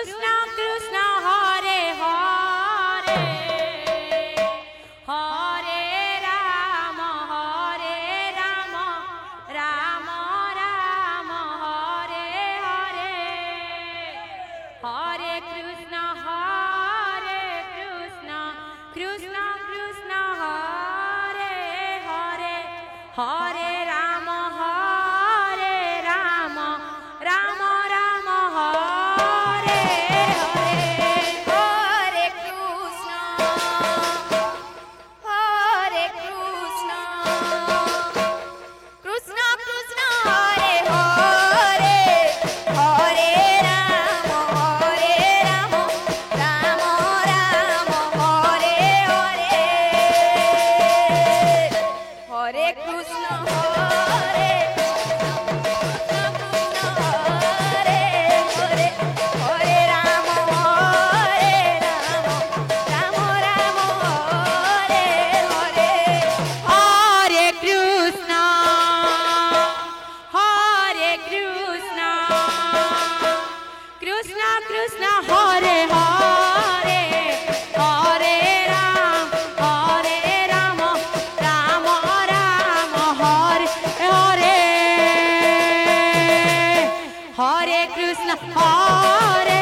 Krishna Krishna Hare Hare Hare Ram Ram Ram Hare Hare Hare Krishna Krishna Krishna Hare Hare Hare Ram Ram Ram Hare Hare Hare Krishna Krishna Krishna Hare Hare Hare Ram Ram Ram Hare Hare Hare Krishna Hare Krishna Hare Hare Hare Ram Ram Ram Hare Hare Hare Krishna Hare